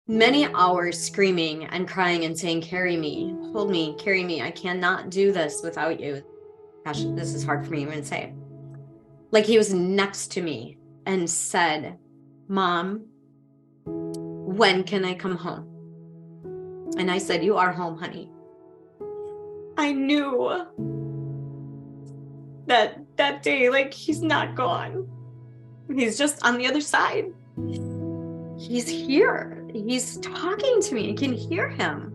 many hours screaming and crying and saying, carry me, hold me, carry me. I cannot do this without you. Gosh, this is hard for me even to say. Like he was next to me and said, Mom, when can I come home? And I said, you are home, honey. I knew that day, like he's not gone. He's just on the other side. He's here. He's talking to me. I can hear him.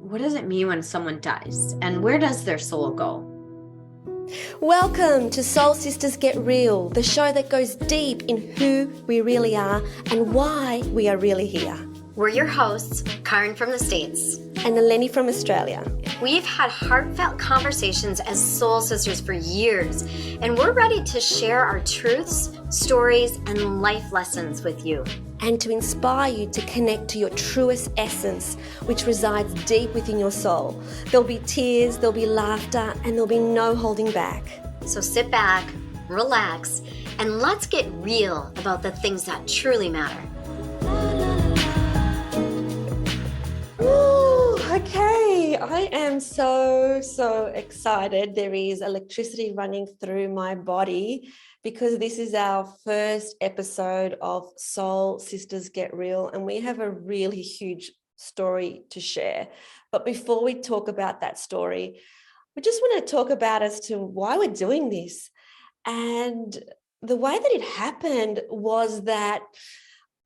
What does it mean when someone dies? And where does their soul go? Welcome to Soul Sisters Get Real, the show that goes deep in who we really are and why we are really here. We're your hosts, Caryn from the States. And Eleni from Australia. We've had heartfelt conversations as soul sisters for years, and we're ready to share our truths, stories, and life lessons with you. And to inspire you to connect to your truest essence, which resides deep within your soul. There'll be tears, there'll be laughter, and there'll be no holding back. So sit back, relax, and let's get real about the things that truly matter. Okay, I am so excited. There is electricity running through my body because this is our first episode of Soul Sisters Get Real, and we have a really huge story to share. But before we talk about that story, we just want to talk about as to why we're doing this. And the way that it happened was that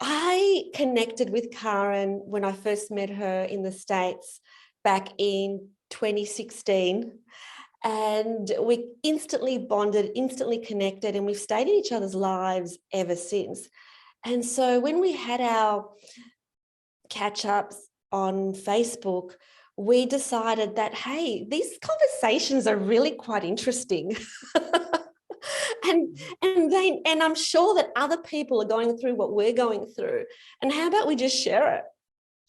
I connected with Caryn when I first met her in the States back in 2016, and we instantly bonded, instantly connected, and we've stayed in each other's lives ever since. And so when we had our catch-ups on Facebook, we decided that, hey, these conversations are really quite interesting. And I'm sure that other people are going through what we're going through. And how about we just share it?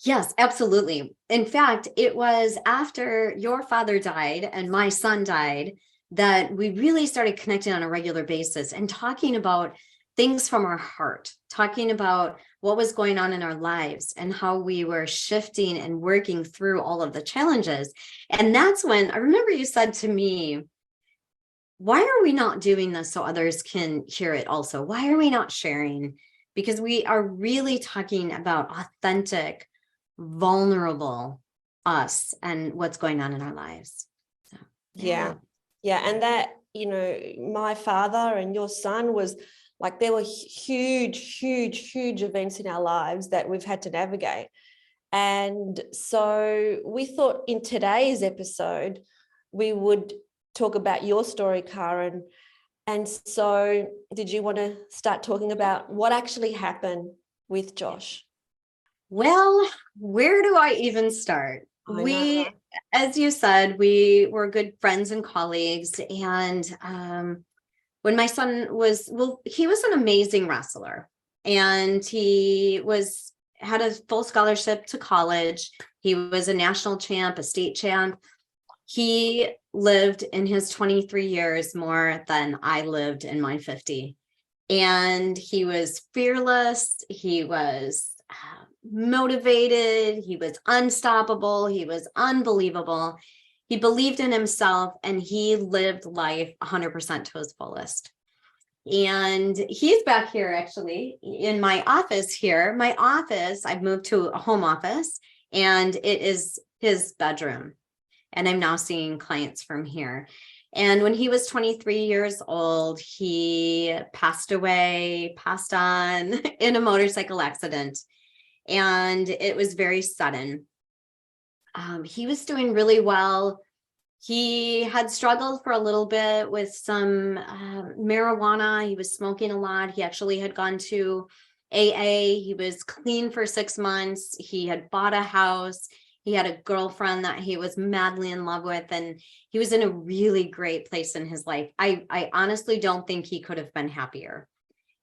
Yes, absolutely. In fact, it was after your father died and my son died that we really started connecting on a regular basis and talking about things from our heart, talking about what was going on in our lives and how we were shifting and working through all of the challenges. And that's when I remember you said to me, why are we not doing this so others can hear it also? Why are we not sharing? Because we are really talking about authentic, vulnerable us and what's going on in our lives. So, yeah. And that, my father and your son was like, there were huge events in our lives that we've had to navigate. And so we thought in today's episode, we would talk about your story, Caryn. And so did you want to start talking about what actually happened with Josh? Well, where do I even start? As you said, we were good friends and colleagues. And when my son he was an amazing wrestler, and he had a full scholarship to college. He was a national champ, a state champ. He lived in his 23 years more than I lived in my 50. And he was fearless. He was motivated. He was unstoppable. He was unbelievable. He believed in himself, and he lived life 100% to his fullest. And he's back here actually in my office here. My office, I've moved to a home office, and it is his bedroom. And I'm now seeing clients from here. And when he was 23 years old, he passed on in a motorcycle accident. And it was very sudden. He was doing really well. He had struggled for a little bit with some marijuana. He was smoking a lot. He actually had gone to AA. He was clean for 6 months. He had bought a house. He had a girlfriend that he was madly in love with, and he was in a really great place in his life. I honestly don't think he could have been happier.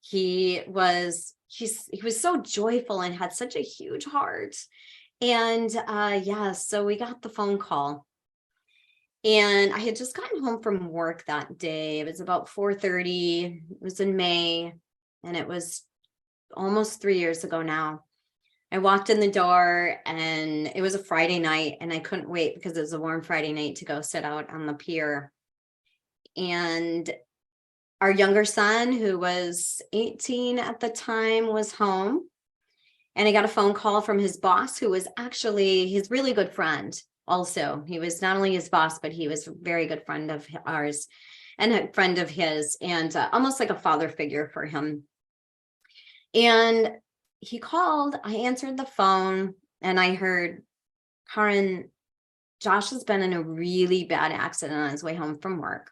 He was so joyful and had such a huge heart. And so we got the phone call, and I had just gotten home from work that day. It was about 4:30. It was in May, and it was almost 3 years ago now. I walked in the door and it was a Friday night and I couldn't wait because it was a warm Friday night to go sit out on the pier. And our younger son, who was 18 at the time, was home. And I got a phone call from his boss, who was actually his really good friend. Also, he was not only his boss, but he was a very good friend of ours and a friend of his, and almost like a father figure for him. And he called, I answered the phone, and I heard, Caryn, Josh has been in a really bad accident on his way home from work.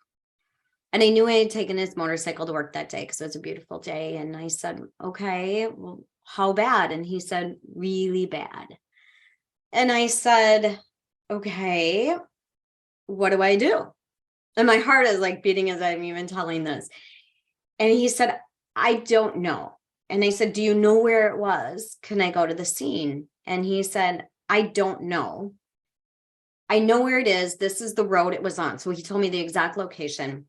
And I knew I had taken his motorcycle to work that day because it was a beautiful day. And I said, okay, well, how bad? And he said, really bad. And I said, okay, what do I do? And my heart is like beating as I'm even telling this. And he said, I don't know. And I said, do you know where it was? Can I go to the scene? And he said, I don't know. I know where it is. This is the road it was on. So he told me the exact location.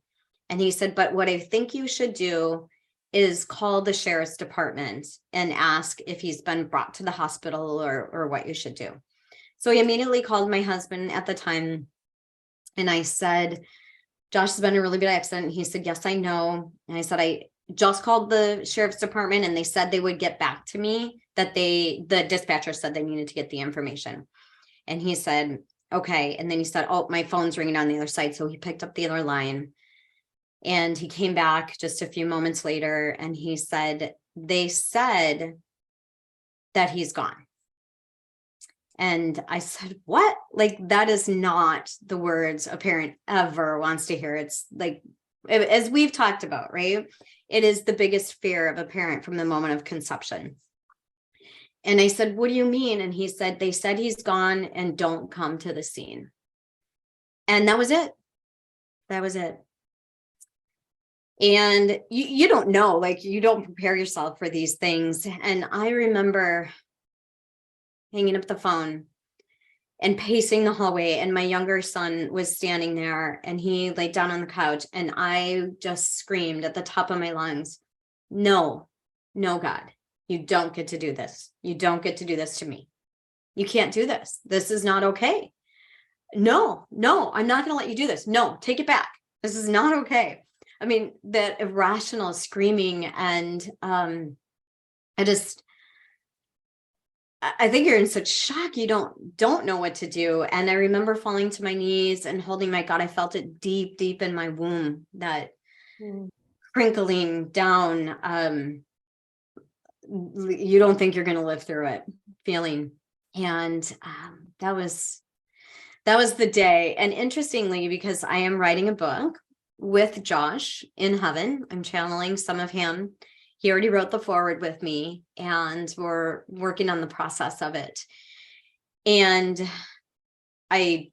And he said, but what I think you should do is call the sheriff's department and ask if he's been brought to the hospital or what you should do. So he immediately called my husband at the time. And I said, Josh has been in a really bad accident. He said, yes, I know. And I said, I just called the sheriff's department and they said they would get back to me, that the dispatcher said they needed to get the information. And he said, okay. And then he said, oh, my phone's ringing on the other side. So he picked up the other line. And he came back just a few moments later and he said, they said that he's gone. And I said, what? Like, that is not the words a parent ever wants to hear. It's like, as we've talked about, right? It is the biggest fear of a parent from the moment of conception. And I said, what do you mean? And he said, they said he's gone and don't come to the scene. And that was it. That was it. And you don't know, like, you don't prepare yourself for these things. And I remember hanging up the phone and pacing the hallway, and my younger son was standing there and he laid down on the couch, and I just screamed at the top of my lungs, no, God, you don't get to do this. You don't get to do this to me. You can't do this. This is not okay. No, I'm not going to let you do this. No, take it back. This is not okay. I mean, that irrational screaming. And I think you're in such shock. You don't know what to do. And I remember falling to my knees and holding my God. I felt it deep, deep in my womb, that crinkling down. You don't think you're going to live through it feeling. And that was the day. And interestingly, because I am writing a book with Josh in heaven, I'm channeling some of him. He already wrote the foreword with me, and we're working on the process of it. And at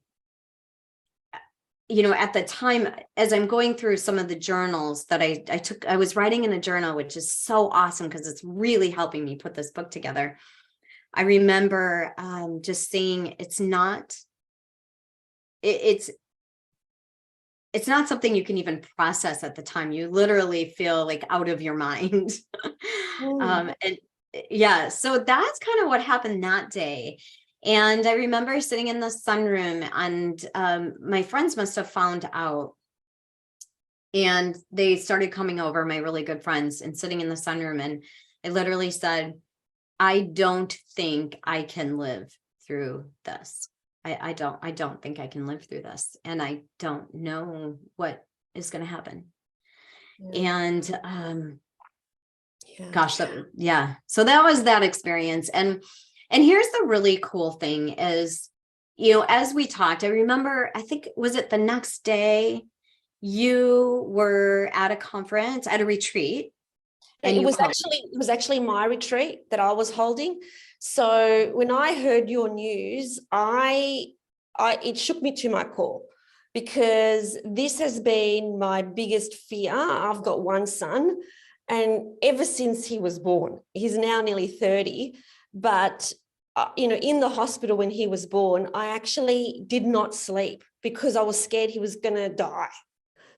the time, as I'm going through some of the journals that I took, I was writing in a journal, which is so awesome because it's really helping me put this book together. I remember just saying, it's not something you can even process at the time. You literally feel like out of your mind. And yeah, so that's kind of what happened that day. And I remember sitting in the sunroom, and my friends must have found out, and they started coming over, my really good friends, and sitting in the sunroom. And I literally said, I don't think I can live through this. I don't think I can live through this, and I don't know what is going to happen. Yeah. And gosh, so that was that experience. And here's the really cool thing is, as we talked, I remember, I think, was it the next day you were at a conference, at a retreat? And it was actually my retreat that I was holding. So when I heard your news, it shook me to my core, because this has been my biggest fear. I've got one son, and ever since he was born, he's now nearly 30, but in the hospital when he was born, I actually did not sleep because I was scared he was going to die.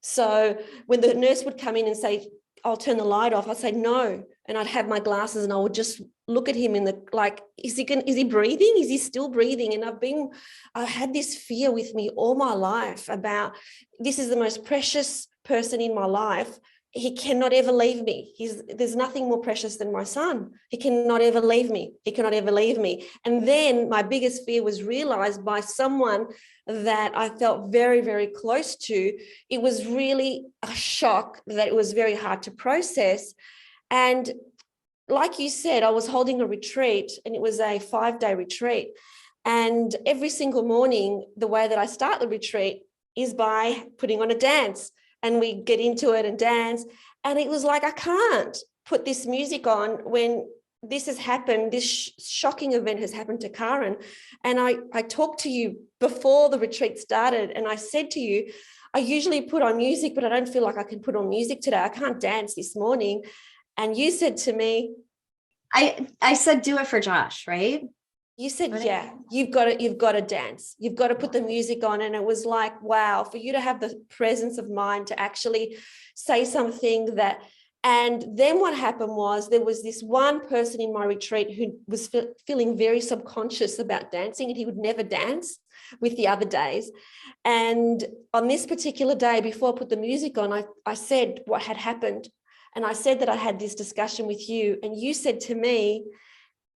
So when the nurse would come in and say, I'll turn the light off. I'd say no. And I'd have my glasses and I would just look at him in the, like, is he breathing? Is he still breathing? And I had this fear with me all my life about, this is the most precious person in my life. He cannot ever leave me. There's nothing more precious than my son. He cannot ever leave me. He cannot ever leave me. And then my biggest fear was realized by someone that I felt very, very close to. It was really a shock that it was very hard to process. And like you said, I was holding a retreat, and it was a 5-day retreat. And every single morning, the way that I start the retreat is by putting on a dance. And we get into it and dance. And it was like, I can't put this music on when this has happened. This shocking event has happened to Caryn. And I talked to you before the retreat started. And I said to you, I usually put on music, but I don't feel like I can put on music today. I can't dance this morning. And you said to me, I said, do it for Josh, right? You said, yeah, you've got to dance. You've got to put the music on. And it was like, wow, for you to have the presence of mind to actually say something that, and then what happened was there was this one person in my retreat who was feeling very subconscious about dancing, and he would never dance with the other days. And on this particular day, before I put the music on, I said what had happened. And I said that I had this discussion with you, and you said to me,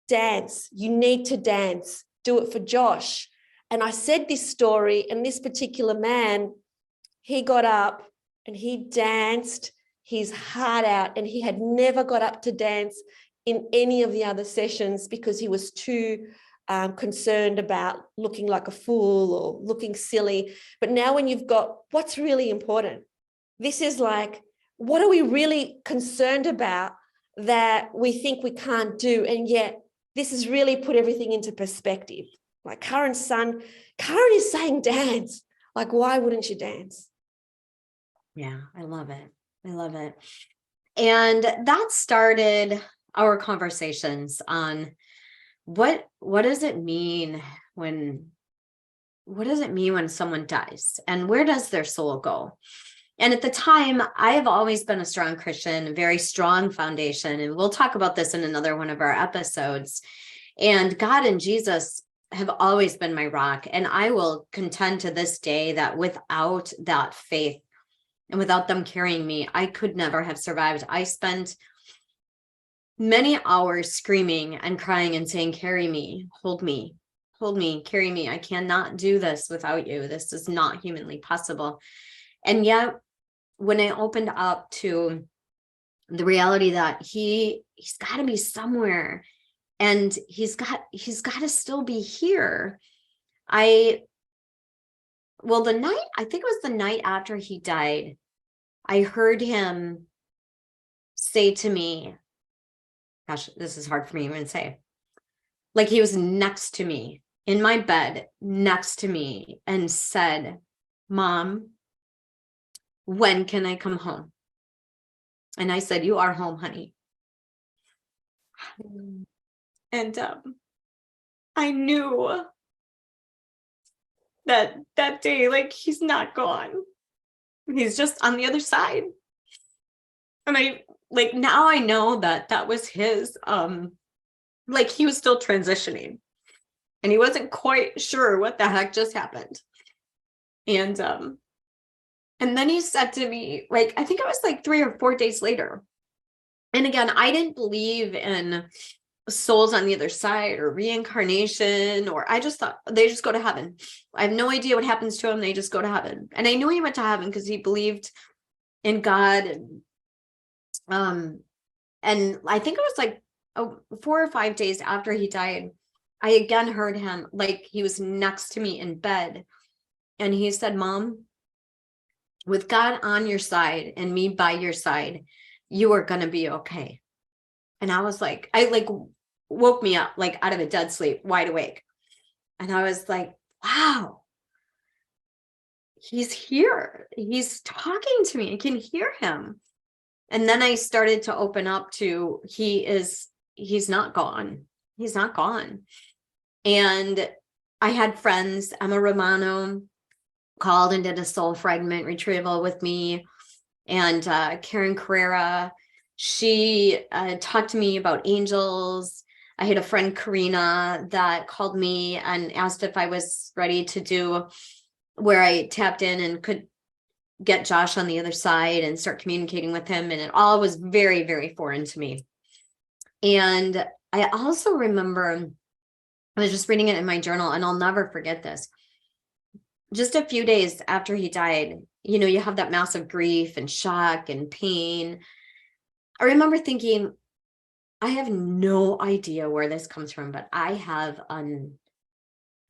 dance, you need to dance, do it for Josh. And I said this story, and this particular man, he got up and he danced his heart out, and he had never got up to dance in any of the other sessions because he was too concerned about looking like a fool or looking silly. But now when you've got what's really important, this is like, what are we really concerned about that we think we can't do? And yet this has really put everything into perspective. Like Caryn's son, Caryn is saying dance. Like, why wouldn't you dance? Yeah, I love it. I love it. And that started our conversations on what does it mean when someone dies, and where does their soul go? And at the time, I have always been a strong Christian, a very strong foundation. And we'll talk about this in another one of our episodes. And God and Jesus have always been my rock. And I will contend to this day that without that faith and without them carrying me, I could never have survived. I spent many hours screaming and crying and saying, carry me, hold me, carry me. I cannot do this without you. This is not humanly possible. And yet, when I opened up to the reality that he's got to be somewhere, and he's got to still be here. I think it was the night after he died, I heard him say to me, gosh, this is hard for me to even say, like he was next to me in my bed, next to me, and said, Mom, when can I come home? And I said, you are home, honey. And I knew that day, like, he's not gone. He's just on the other side. And now I know that was his, like he was still transitioning. And he wasn't quite sure what the heck just happened. And then he said to me, like, I think it was like 3 or 4 days later. And again, I didn't believe in souls on the other side or reincarnation, or I just thought they just go to heaven. I have no idea what happens to them. They just go to heaven. And I knew he went to heaven because he believed in God. And I think it was like 4 or 5 days after he died, I again heard him, like he was next to me in bed. And he said, Mom, with God on your side and me by your side, you are going to be okay. And I was like, woke me up, like out of a dead sleep, wide awake. And I was like, wow, he's here. He's talking to me. I can hear him. And then I started to open up to, he's not gone. He's not gone. And I had friends, Emma Romano called and did a soul fragment retrieval with me. And Karen Carrera, she talked to me about angels. I had a friend, Karina, that called me and asked if I was ready to do where I tapped in and could get Josh on the other side and start communicating with him. And it all was very, very foreign to me. And I also remember, I was just reading it in my journal, and I'll never forget this. Just a few days after he died, you know, you have that massive grief and shock and pain. I remember thinking, I have no idea where this comes from, but I have an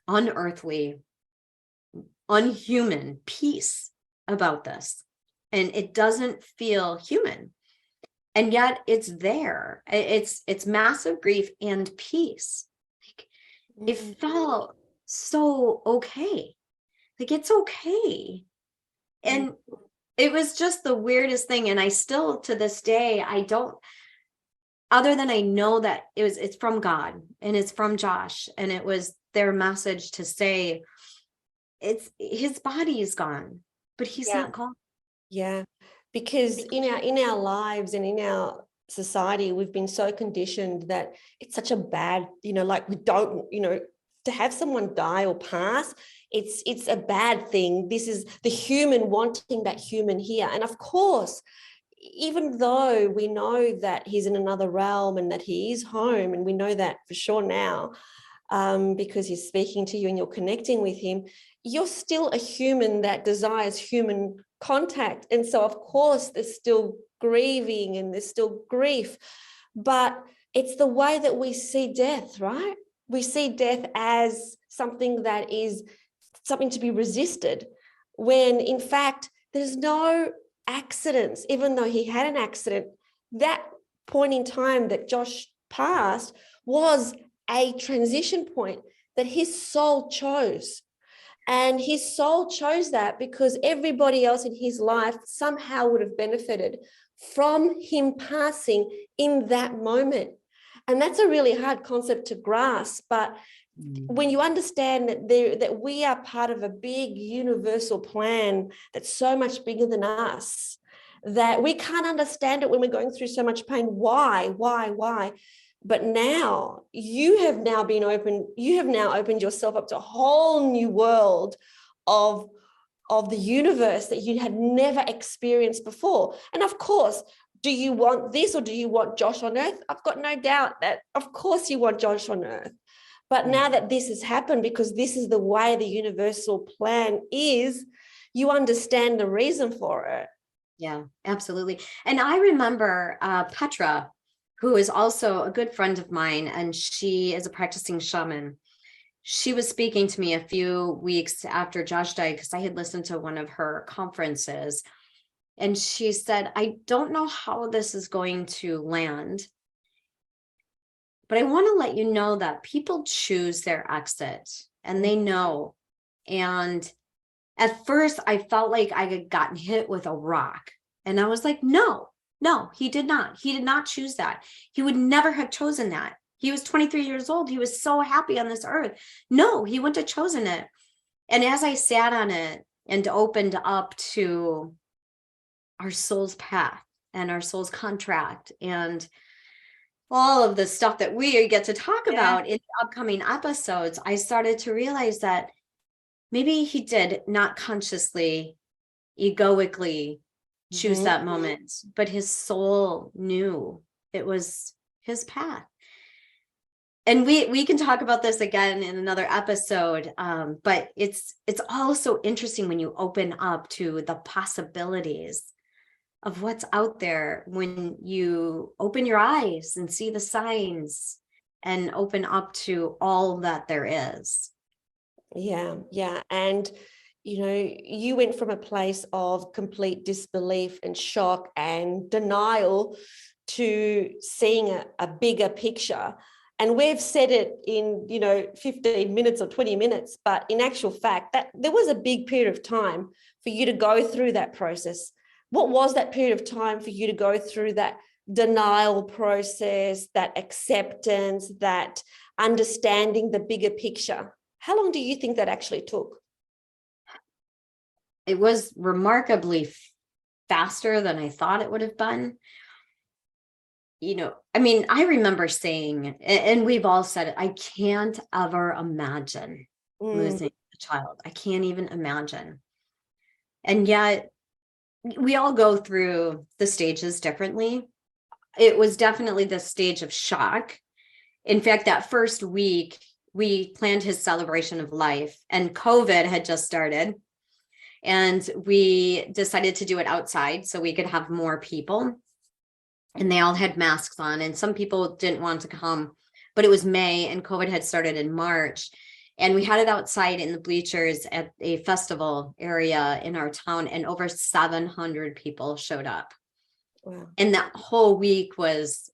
unearthly, unhuman peace about this. And it doesn't feel human. And yet it's there. It's massive grief and peace. Like, it felt so okay. Like, it's okay. And it was just the weirdest thing. And I still, to this day, I don't, other than I know that it's from God and it's from Josh, and it was their message to say, it's his body is gone, but he's not gone. Yeah, because in our lives and in our society, we've been so conditioned that it's such a bad, like, we don't, to have someone die or pass, it's a bad thing. This is the human wanting that human here. And of course, even though we know that he's in another realm and that he is home, and we know that for sure now, because he's speaking to you and you're connecting with him, you're still a human that desires human contact. And so, of course, there's still grieving and there's still grief, but it's the way that we see death, right? We see death as something that is something to be resisted, when in fact, there's no accidents. Even though he had an accident, that point in time that Josh passed was a transition point that his soul chose. And his soul chose that because everybody else in his life somehow would have benefited from him passing in that moment. And that's a really hard concept to grasp. But when you understand that we are part of a big universal plan that's so much bigger than us, that we can't understand it when we're going through so much pain. Why? But now you have now opened yourself up to a whole new world of the universe that you had never experienced before. And of course, do you want this or do you want Josh on earth? I've got no doubt that of course you want Josh on earth. But now that this has happened, because this is the way the universal plan is, you understand the reason for it. Yeah, absolutely. And I remember Petra, who is also a good friend of mine, and she is a practicing shaman. She was speaking to me a few weeks after Josh died, because I had listened to one of her conferences. And she said, I don't know how this is going to land, but I want to let you know that people choose their exit and they know. And at first I felt like I had gotten hit with a rock. And I was like, no, he did not. He did not choose that. He would never have chosen that. He was 23 years old. He was so happy on this earth. No, he wouldn't have chosen it. And as I sat on it and opened up to our soul's path and our soul's contract and all of the stuff that we get to talk about in the upcoming episodes, I started to realize that maybe he did not consciously, egoically choose that moment, but his soul knew it was his path. And we can talk about this again in another episode, but it's also interesting when you open up to the possibilities of what's out there when you open your eyes and see the signs and open up to all that there is. Yeah. And, you went from a place of complete disbelief and shock and denial to seeing a bigger picture. And we've said it in, 15 minutes or 20 minutes, but in actual fact, that there was a big period of time for you to go through that process. What was that period of time for you to go through that denial process, that acceptance, that understanding the bigger picture? How long do you think that actually took? It was remarkably faster than I thought it would have been. I mean, I remember saying, and we've all said it, I can't ever imagine losing a child. I can't even imagine. And yet we all go through the stages differently. It was definitely the stage of shock. In fact, that first week, we planned his celebration of life, and COVID had just started. And we decided to do it outside so we could have more people. And they all had masks on, and some people didn't want to come, but it was May and COVID had started in March. And we had it outside in the bleachers at a festival area in our town, and over 700 people showed up. Wow. And that whole week was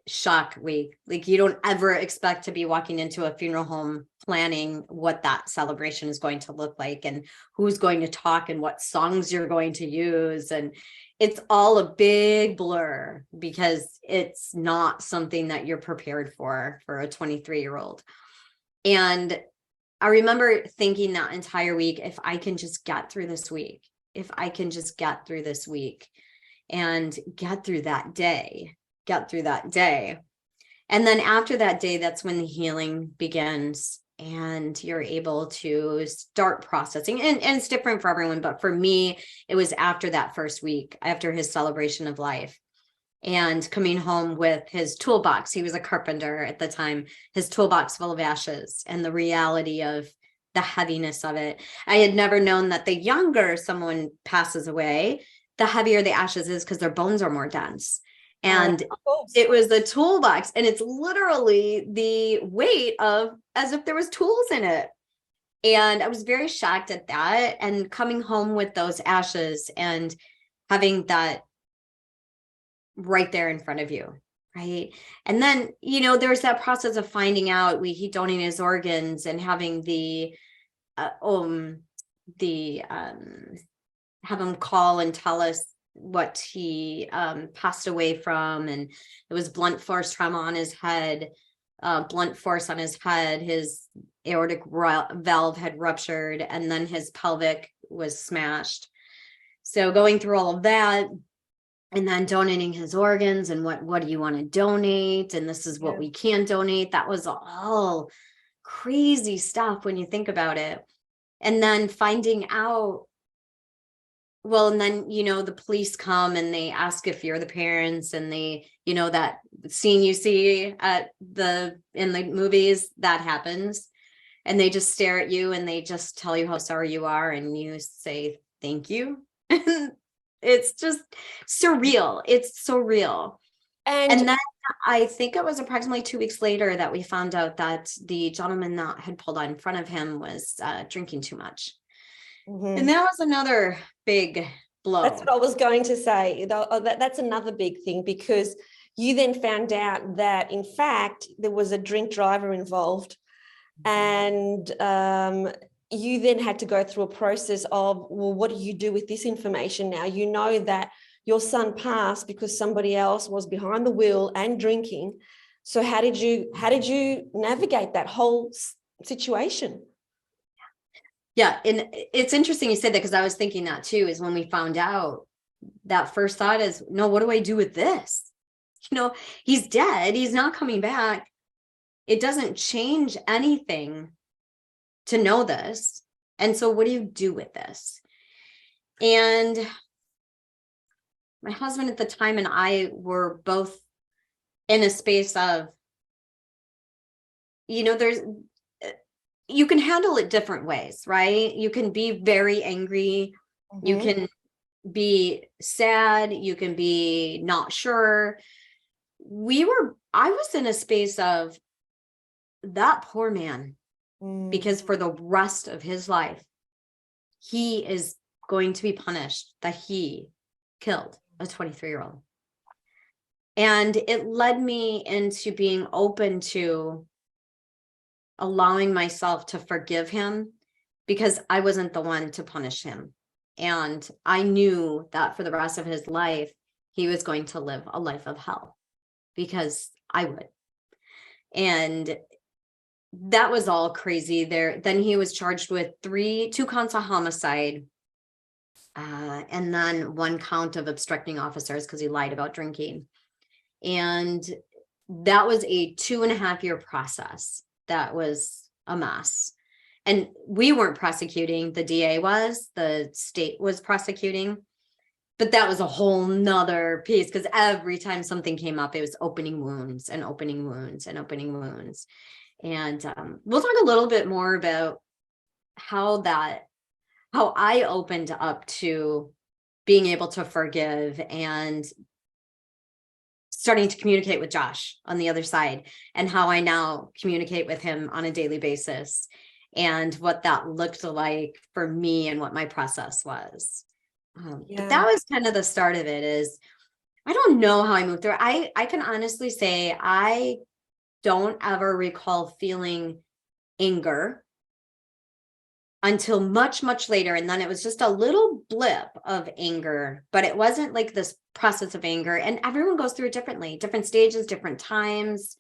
shock week. Like, you don't ever expect to be walking into a funeral home planning what that celebration is going to look like and who's going to talk and what songs you're going to use. And it's all a big blur because it's not something that you're prepared for a 23-year-old. And I remember thinking that entire week, if I can just get through this week, and get through that day. And then after that day, that's when the healing begins and you're able to start processing. And it's different for everyone. But for me, it was after that first week, after his celebration of life, and coming home with his toolbox. He was a carpenter at the time, his toolbox full of ashes, and the reality of the heaviness of it. I had never known that the younger someone passes away, the heavier the ashes is because their bones are more dense. And it was the toolbox, and it's literally the weight of as if there was tools in it. And I was very shocked at that, and coming home with those ashes and having that right there in front of you, right? And then, there's that process of finding out he donated his organs and having have him call and tell us what he passed away from. And it was blunt force trauma on his head, blunt force on his head. His aortic valve had ruptured, and then his pelvic was smashed. So going through all of that, and then donating his organs, and what do you want to donate? And this is what we can donate. That was all crazy stuff when you think about it. And then finding out, and then, the police come and they ask if you're the parents, and they, that scene you see in the movies, that happens. And they just stare at you and they just tell you how sorry you are. And you say, thank you. It's just surreal. It's so real. And then I think it was approximately 2 weeks later that we found out that the gentleman that had pulled out in front of him was drinking too much. Mm-hmm. And that was another big blow. That's what I was going to say. That's another big thing, because you then found out that, in fact, there was a drink driver involved. And you then had to go through a process of, well, what do you do with this information now? You know that your son passed because somebody else was behind the wheel and drinking. So how did you navigate that whole situation? Yeah, and it's interesting you said that, because I was thinking that too, is when we found out, that first thought is, no, what do I do with this? He's dead. He's not coming back. It doesn't change anything to know this. And so what do you do with this? And my husband at the time and I were both in a space of, you can handle it different ways, right? You can be very angry. Mm-hmm. You can be sad. You can be not sure. I was in a space of, that poor man, because for the rest of his life, he is going to be punished that he killed a 23-year-old. And it led me into being open to allowing myself to forgive him, because I wasn't the one to punish him. And I knew that for the rest of his life, he was going to live a life of hell, because I would. And that was all crazy there. Then he was charged with 2 counts of homicide, and then 1 count of obstructing officers because he lied about drinking. And that was a 2.5-year process. That was a mess. And we weren't prosecuting, the DA was, the state was prosecuting. But that was a whole nother piece, because every time something came up, it was opening wounds and opening wounds and opening wounds. And we'll talk a little bit more about how I opened up to being able to forgive and starting to communicate with Josh on the other side, and how I now communicate with him on a daily basis, and what that looked like for me and what my process was. But that was kind of the start of it. Is I don't know how I moved through. I can honestly say I don't ever recall feeling anger until much, much later. And then it was just a little blip of anger, but it wasn't like this process of anger. And everyone goes through it differently, different stages, different times.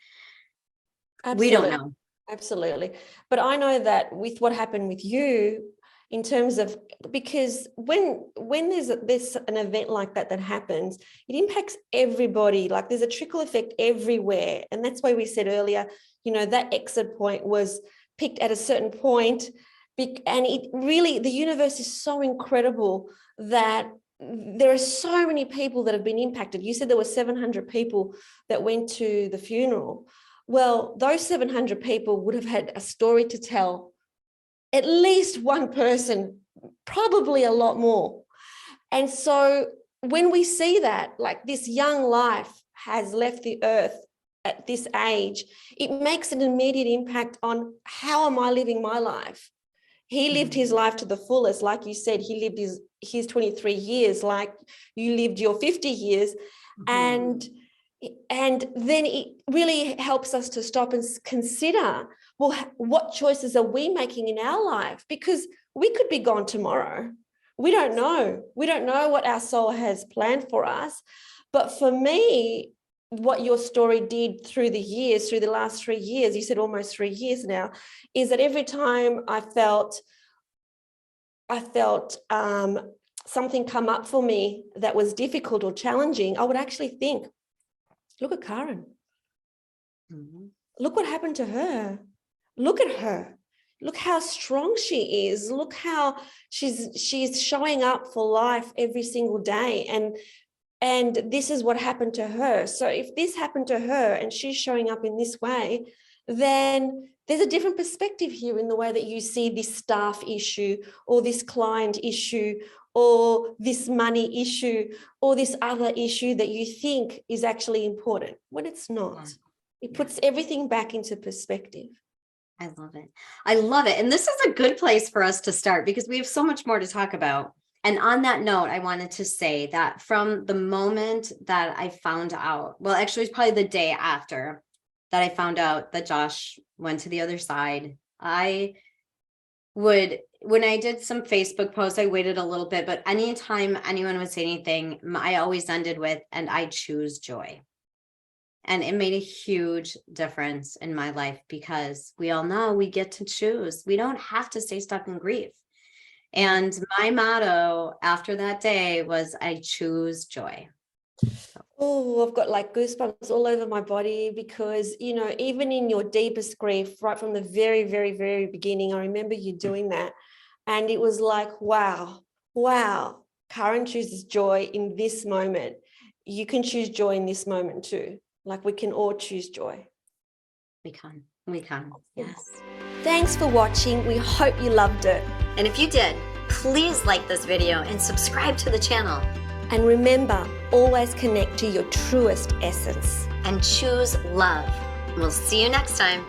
Absolutely. We don't know. Absolutely. But I know that with what happened with you, in terms of, because when there's an event like that happens, it impacts everybody. Like there's a trickle effect everywhere. And that's why we said earlier, that exit point was picked at a certain point. And it really, the universe is so incredible that there are so many people that have been impacted. You said there were 700 people that went to the funeral. Well, those 700 people would have had a story to tell. At least one person, probably a lot more. And so when we see that, like this young life has left the earth at this age, it makes an immediate impact on how am I living my life? He lived his life to the fullest. Like you said, he lived his 23 years, like you lived your 50 years. And then it really helps us to stop and consider, well, what choices are we making in our life? Because we could be gone tomorrow. We don't know. We don't know what our soul has planned for us. But for me, what your story did through the years, through the last 3 years, you said almost 3 years now, is that every time I felt something come up for me that was difficult or challenging, I would actually think, look at Caryn. Look what happened to her. Look at her. Look how strong she is. Look how she's showing up for life every single day. And this is what happened to her. So if this happened to her and she's showing up in this way, then there's a different perspective here in the way that you see this staff issue or this client issue or this money issue or this other issue that you think is actually important when it's not. It puts everything back into perspective. I love it. I love it. And this is a good place for us to start because we have so much more to talk about. And on that note, I wanted to say that from the moment that I found out, well, actually, it's probably the day after that I found out that Josh went to the other side, when I did some Facebook posts, I waited a little bit, but anytime anyone would say anything, I always ended with, and I choose joy. And it made a huge difference in my life because we all know we get to choose. We don't have to stay stuck in grief. And my motto after that day was, I choose joy. Oh, I've got like goosebumps all over my body because, even in your deepest grief, right from the very, very, very beginning, I remember you doing that. And it was like, wow, Caryn chooses joy in this moment. You can choose joy in this moment too. Like we can all choose joy. We can. Yes. Thanks for watching. We hope you loved it. And if you did, please like this video and subscribe to the channel. And remember, always connect to your truest essence. And choose love. We'll see you next time.